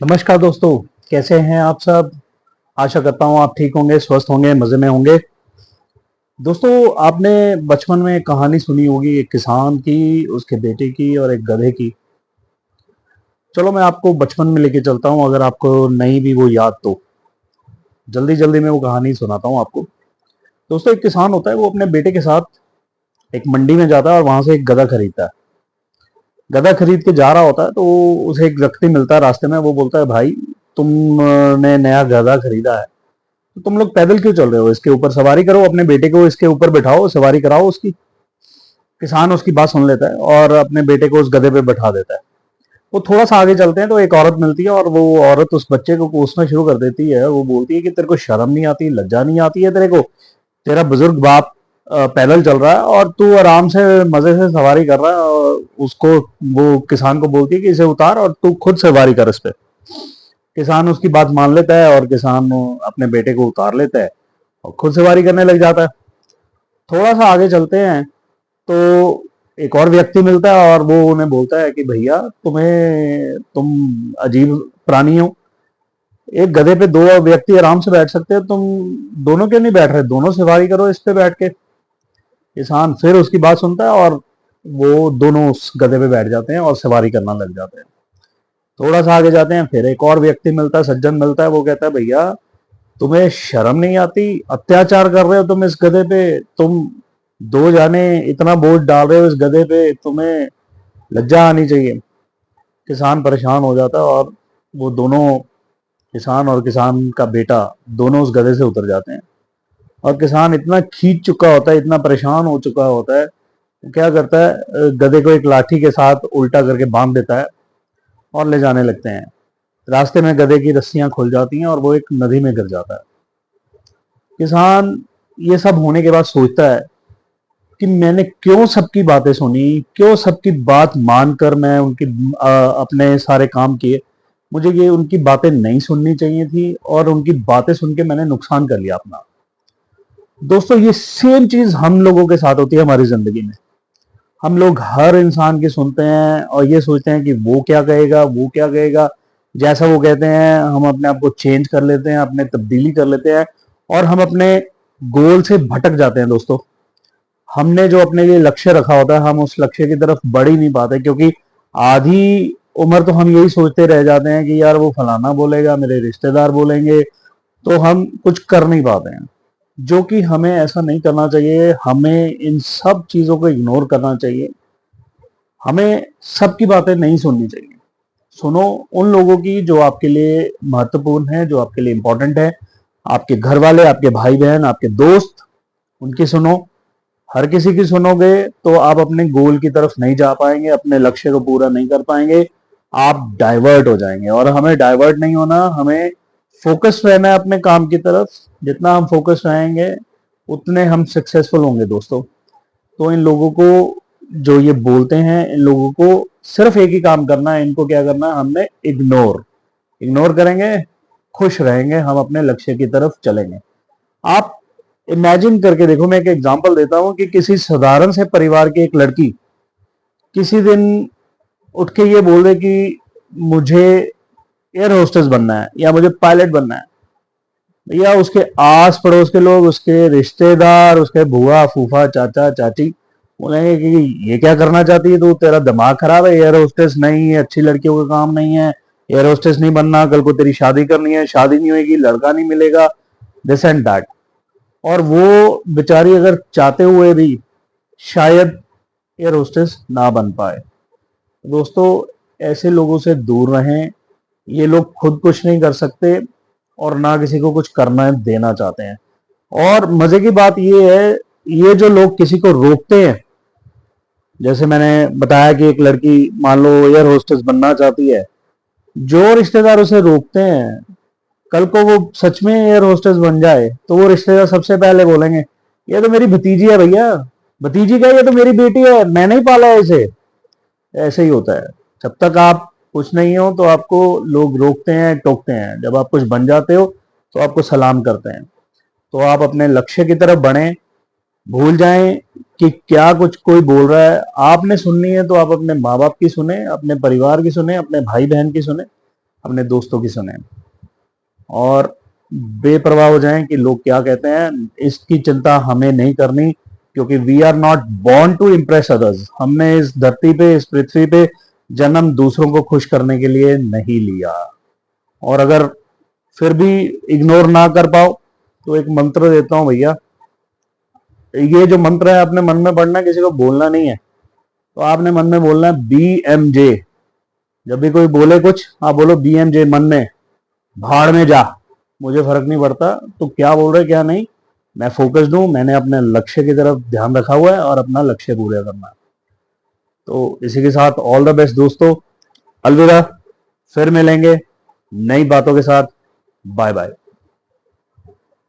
नमस्कार दोस्तों। कैसे हैं आप सब। आशा करता हूँ आप ठीक होंगे, स्वस्थ होंगे, मजे में होंगे। दोस्तों, आपने बचपन में कहानी सुनी होगी एक किसान की, उसके बेटे की और एक गधे की। चलो मैं आपको बचपन में लेके चलता हूँ, अगर आपको नहीं भी वो याद तो जल्दी जल्दी में वो कहानी सुनाता हूँ आपको। दोस्तों, एक किसान होता है, वो अपने बेटे के साथ एक मंडी में जाता है और वहां से एक गधा खरीदता है। गधा खरीद के जा रहा होता है तो उसे एक व्यक्ति मिलता है रास्ते में। वो बोलता है, भाई तुमने नया गधा खरीदा है तो तुम लोग पैदल क्यों चल रहे हो, इसके ऊपर सवारी करो, अपने बेटे को इसके ऊपर बिठाओ, सवारी कराओ उसकी। किसान उसकी बात सुन लेता है और अपने बेटे को उस गधे पे बैठा देता है। वो थोड़ा सा आगे चलते हैं तो एक औरत मिलती है और वो औरत उस बच्चे को कोसना शुरू कर देती है। वो बोलती है कि तेरे को शर्म नहीं आती, लज्जा नहीं आती है तेरे को। तेरा बुजुर्ग बाप पैदल चल रहा है और तू आराम से मजे से सवारी कर रहा है। और उसको वो किसान को बोलती है कि इसे उतार और तू खुद सवारी कर इस पे। किसान उसकी बात मान लेता है और किसान अपने बेटे को उतार लेता है और खुद सवारी करने लग जाता है। थोड़ा सा आगे चलते हैं तो एक और व्यक्ति मिलता है और वो उन्हें बोलता है कि भैया तुम अजीब प्राणी हो। एक गधे पे दो व्यक्ति आराम से बैठ सकते हैं, तुम दोनों क्यों नहीं बैठ रहे, दोनों सवारी करो इस पे बैठ के। किसान फिर उसकी बात सुनता है और वो दोनों उस गधे पे बैठ जाते हैं और सवारी करना लग जाते हैं। थोड़ा सा आगे जाते हैं, फिर एक और व्यक्ति मिलता है, सज्जन मिलता है। वो कहता है, भैया तुम्हें शर्म नहीं आती, अत्याचार कर रहे हो तुम इस गधे पे। तुम दो जाने इतना बोझ डाल रहे हो इस गधे पे, तुम्हें लज्जा आनी चाहिए। किसान परेशान हो जाता है और वो दोनों, किसान और किसान का बेटा, दोनों उस गधे से उतर जाते हैं। और किसान इतना खींच चुका होता है, इतना परेशान हो चुका होता है, वो क्या करता है, गधे को एक लाठी के साथ उल्टा करके बांध देता है और ले जाने लगते हैं। रास्ते में गधे की रस्सियां खुल जाती हैं और वो एक नदी में गिर जाता है। किसान ये सब होने के बाद सोचता है कि मैंने क्यों सबकी बातें सुनी, क्यों सबकी बात मानकर मैं उनकी अपने सारे काम किए। मुझे ये उनकी बातें नहीं सुननी चाहिए थी और उनकी बातें सुन के मैंने नुकसान कर लिया अपना। दोस्तों, ये सेम चीज हम लोगों के साथ होती है हमारी जिंदगी में। हम लोग हर इंसान की सुनते हैं और ये सोचते हैं कि वो क्या कहेगा, वो क्या कहेगा। जैसा वो कहते हैं हम अपने आप को चेंज कर लेते हैं, अपने तब्दीली कर लेते हैं और हम अपने गोल से भटक जाते हैं। दोस्तों, हमने जो अपने लिए लक्ष्य रखा होता है, हम उस लक्ष्य की तरफ बढ़ ही नहीं पाते, क्योंकि आधी उम्र तो हम यही सोचते रह जाते हैं कि यार वो फलाना बोलेगा, मेरे रिश्तेदार बोलेंगे, तो हम कुछ कर नहीं पाते हैं। जो कि हमें ऐसा नहीं करना चाहिए, हमें इन सब चीजों को इग्नोर करना चाहिए। हमें सबकी बातें नहीं सुननी चाहिए। सुनो उन लोगों की जो आपके लिए महत्वपूर्ण है, जो आपके लिए इंपॉर्टेंट है। आपके घर वाले, आपके भाई बहन, आपके दोस्त, उनकी सुनो। हर किसी की सुनोगे तो आप अपने गोल की तरफ नहीं जा पाएंगे, अपने लक्ष्य को पूरा नहीं कर पाएंगे। आप डाइवर्ट हो जाएंगे और हमें डाइवर्ट नहीं होना, हमें फोकस रहना है अपने काम की तरफ। जितना हम फोकस रहेंगे उतने हम सक्सेसफुल होंगे दोस्तों। तो इन लोगों को जो ये बोलते हैं, इन लोगों को सिर्फ एक ही काम करना है, इनको क्या करना है, हमने इग्नोर इग्नोर करेंगे, खुश रहेंगे, हम अपने लक्ष्य की तरफ चलेंगे। आप इमेजिन करके देखो, मैं एक एग्जांपल देता हूं कि किसी साधारण से परिवार की एक लड़की किसी दिन उठ के ये बोल दे कि मुझे एयर होस्टेस बनना है या मुझे पायलट बनना है। या उसके आस पड़ोस के लोग, उसके रिश्तेदार, उसके बुआ फूफा चाचा चाची बोलेंगे कि ये क्या करना चाहती है तू, तेरा दिमाग खराब है, एयर होस्टेस नहीं है, अच्छी लड़कियों का काम नहीं है, एयर होस्टेस नहीं बनना, कल को तेरी शादी करनी है, शादी नहीं होगी, लड़का नहीं मिलेगा, दिस एंड दैट। और वो बेचारी अगर चाहते हुए भी शायद एयर होस्टेस ना बन पाए। दोस्तों, ऐसे लोगों से दूर रहें। ये लोग खुद कुछ नहीं कर सकते और ना किसी को कुछ करना देना चाहते हैं। और मजे की बात ये है, ये जो लोग किसी को रोकते हैं, जैसे मैंने बताया कि एक लड़की मान लो एयर होस्टेस बनना चाहती है, जो रिश्तेदार उसे रोकते हैं, कल को वो सच में एयर होस्टेस बन जाए तो वो रिश्तेदार सबसे पहले बोलेंगे, ये तो मेरी भतीजी है भैया, भतीजी क्या, ये तो मेरी बेटी है, मैंने ही पाला है इसे। ऐसे ही होता है। जब तक आप कुछ नहीं हो तो आपको लोग रोकते हैं, टोकते हैं। जब आप कुछ बन जाते हो तो आपको सलाम करते हैं। तो आप अपने लक्ष्य की तरफ बढ़ें। भूल जाएं कि क्या कुछ कोई बोल रहा है। आपने सुननी है तो आप अपने माँ बाप की सुने, अपने परिवार की सुने, अपने भाई बहन की सुने। अपने दोस्तों की सुने और बेपरवाह हो जाएं कि लोग क्या कहते हैं, इसकी चिंता हमें नहीं करनी, क्योंकि we are not born to impress others. हमने इस धरती पे, इस पृथ्वी पे जन्म दूसरों को खुश करने के लिए नहीं लिया। और अगर फिर भी इग्नोर ना कर पाओ तो एक मंत्र देता हूं भैया, ये जो मंत्र है अपने मन में पढ़ना, किसी को बोलना नहीं है। तो आपने मन में बोलना है BMJ। जब भी कोई बोले कुछ, आप बोलो BMJ मन में, भाड़ में जा, मुझे फर्क नहीं पड़ता तो क्या बोल रहे क्या नहीं, मैं फोकस्ड हूं, मैंने अपने लक्ष्य की तरफ ध्यान रखा हुआ है और अपना लक्ष्य पूरा करना है। तो इसी के साथ ऑल द बेस्ट दोस्तों, अलविदा, फिर मिलेंगे नई बातों के साथ, बाय बाय।